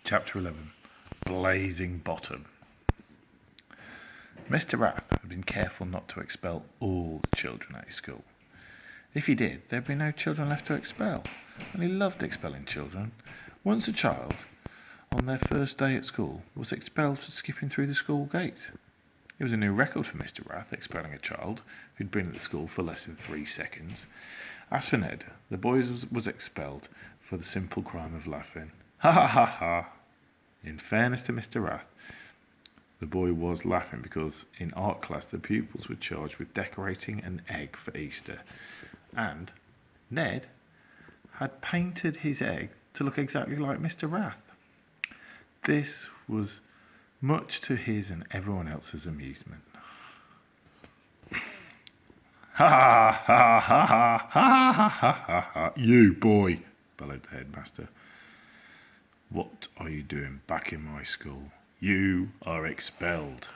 Chapter 11. Blazing Bottom. Mr. Rath had been careful not to expel all the children at his school. If he did, there'd be no children left to expel, and he loved expelling children. Once a child, on their first day at school, was expelled for skipping through the school gate. It was a new record for Mr. Rath, expelling a child who'd been at the school for less than 3 seconds. As for Ned, the boy was expelled for the simple crime of laughing. Ha ha ha ha! In fairness to Mr. Rath, the boy was laughing because in art class the pupils were charged with decorating an egg for Easter, and Ned had painted his egg to look exactly like Mr. Rath. This was much to his and everyone else's amusement. Ha ha ha ha ha ha ha ha ha! You boy, bellowed the headmaster. What are you doing back in my school? You are expelled.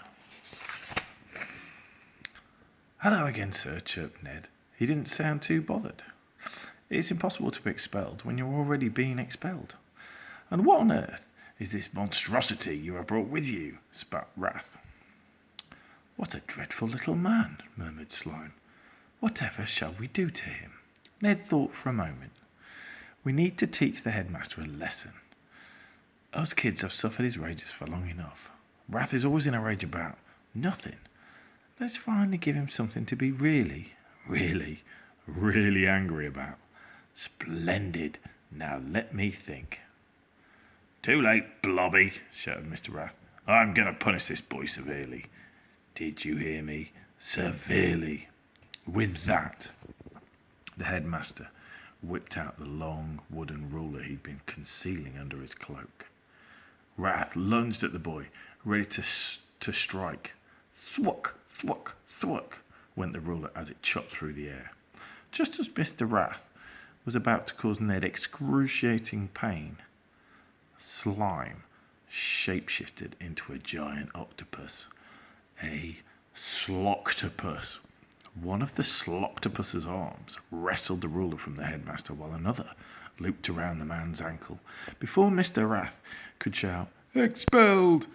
Hello again, sir, chirped Ned. He didn't sound too bothered. It's impossible to be expelled when you're already being expelled. And what on earth is this monstrosity you have brought with you? Spat Rath. What a dreadful little man, murmured Slime. Whatever shall we do to him? Ned thought for a moment. We need to teach the headmaster a lesson. Us kids have suffered his rages for long enough. Rath is always in a rage about nothing. Let's finally give him something to be really, really, really angry about. Splendid. Now let me think. Too late, Blobby, shouted Mr. Rath. I'm going to punish this boy severely. Did you hear me? Severely. With that, the headmaster whipped out the long wooden ruler he'd been concealing under his cloak. Rath lunged at the boy, ready to strike. Thwack, thwack, thwack went the ruler as it chopped through the air. Just as Mr. Rath was about to cause Ned excruciating pain, Slime shapeshifted into a giant octopus, a Sloctopus. One of the Sloctopus's arms wrestled the ruler from the headmaster while another looped around the man's ankle. Before Mr. Rath could shout, "Expelled!"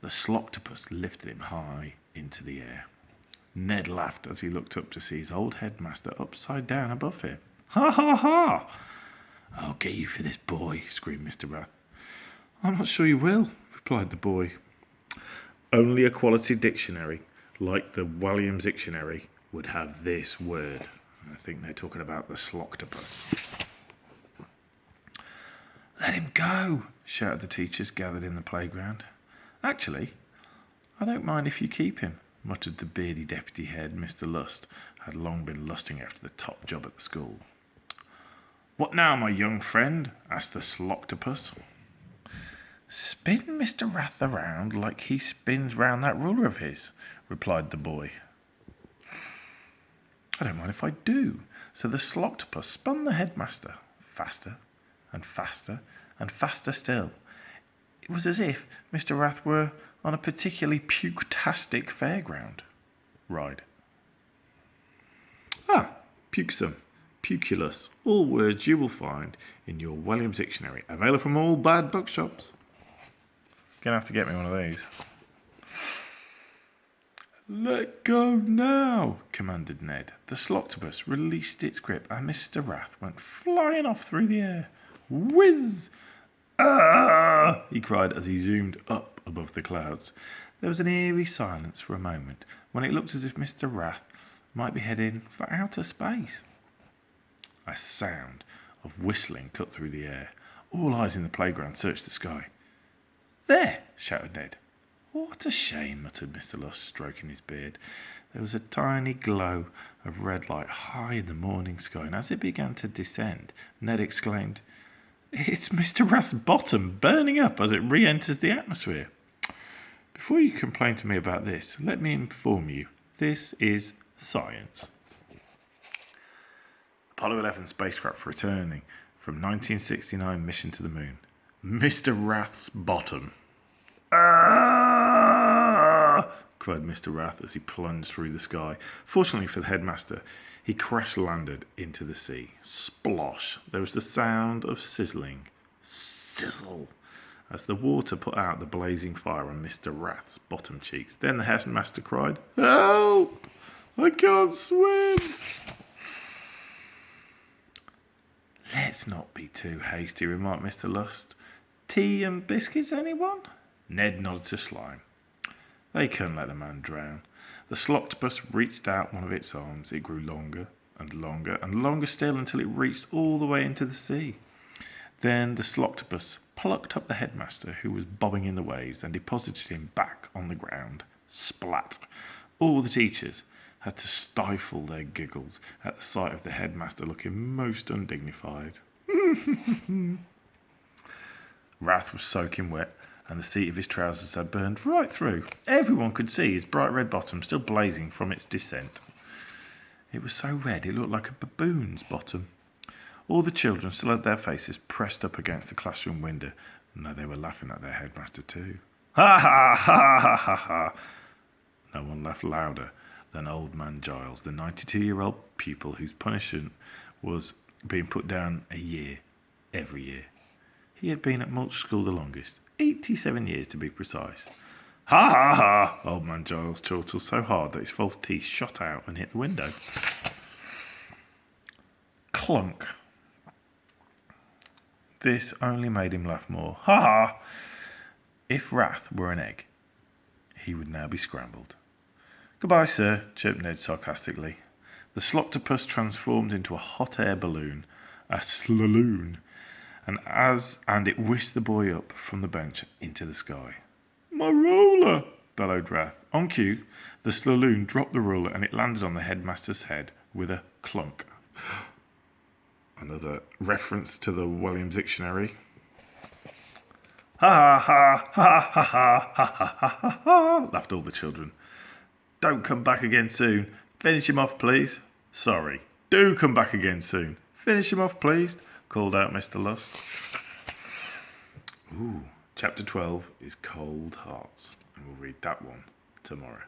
the Sloctopus lifted him high into the air. Ned laughed as he looked up to see his old headmaster upside down above him. Ha ha ha! I'll get you for this, boy, screamed Mr. Rath. I'm not sure you will, replied the boy. Only a quality dictionary, like the Williams Dictionary, would have this word. I think they're talking about the Sloctopus. Let him go, shouted the teachers gathered in the playground. Actually, I don't mind if you keep him, muttered the beardy deputy head. Mr. Lust had long been lusting after the top job at the school. What now, my young friend? Asked the Sloctopus. Spin Mr. Rath around like he spins round that ruler of his, replied the boy. I don't mind if I do. So the Sloctopus spun the headmaster faster and faster and faster still. It was as if Mr. Rath were on a particularly puketastic fairground ride. Pukesome, puculus, all words you will find in your Williams Dictionary, available from all bad bookshops. Gonna have to get me one of these. Let go now, commanded Ned. The Sloctopus released its grip and Mr. Rath went flying off through the air. Whiz! Ah! He cried as he zoomed up above the clouds. There was an eerie silence for a moment when it looked as if Mr. Rath might be heading for outer space. A sound of whistling cut through the air. All eyes in the playground searched the sky. There! Shouted Ned. What a shame, muttered Mr. Lust, stroking his beard. There was a tiny glow of red light high in the morning sky, and as it began to descend, Ned exclaimed, It's Mr. Rath's bottom burning up as it re-enters the atmosphere. Before you complain to me about this, let me inform you, this is science. Apollo 11 spacecraft returning from 1969 mission to the moon. Mr. Rath's bottom. Ah! Cried Mr. Rath as he plunged through the sky. Fortunately for the headmaster, he crash-landed into the sea. Splosh! There was the sound of sizzling. Sizzle! as the water put out the blazing fire on Mr. Rath's bottom cheeks. Then the headmaster cried, "Help! I can't swim!" "Let's not be too hasty," remarked Mr. Lust. "Tea and biscuits, anyone?" Ned nodded to Slime. They couldn't let the man drown. The Sloctopus reached out one of its arms. It grew longer and longer and longer still until it reached all the way into the sea. Then the Sloctopus plucked up the headmaster, who was bobbing in the waves, and deposited him back on the ground. Splat! All the teachers had to stifle their giggles at the sight of the headmaster looking most undignified. Rath was soaking wet, and the seat of his trousers had burned right through. Everyone could see his bright red bottom still blazing from its descent. It was so red it looked like a baboon's bottom. All the children still had their faces pressed up against the classroom window. No, they were laughing at their headmaster too. Ha ha ha ha ha ha! No one laughed louder than Old Man Giles, the 92-year-old pupil whose punishment was being put down a year every year. He had been at Mulch School the longest, 87 years to be precise. Ha ha ha! Old Man Giles chortled so hard that his false teeth shot out and hit the window. Clunk. This only made him laugh more. Ha ha! If Rath were an egg, he would now be scrambled. "Goodbye, sir," chirped Ned sarcastically. The Sloctopus transformed into a hot air balloon, a slaloon, and it whisked the boy up from the bench into the sky. "My ruler!" bellowed Rath. On cue, the slaloon dropped the ruler and it landed on the headmaster's head with a clunk. Another reference to the Williams Dictionary. Ha ha ha ha ha ha ha ha ha ha! Laughed all the children. "Don't come back again soon. Finish him off, please." "Sorry. Do come back again soon. Finish him off, please," called out Mr. Lust. Chapter 12 is Cold Hearts, and we'll read that one tomorrow.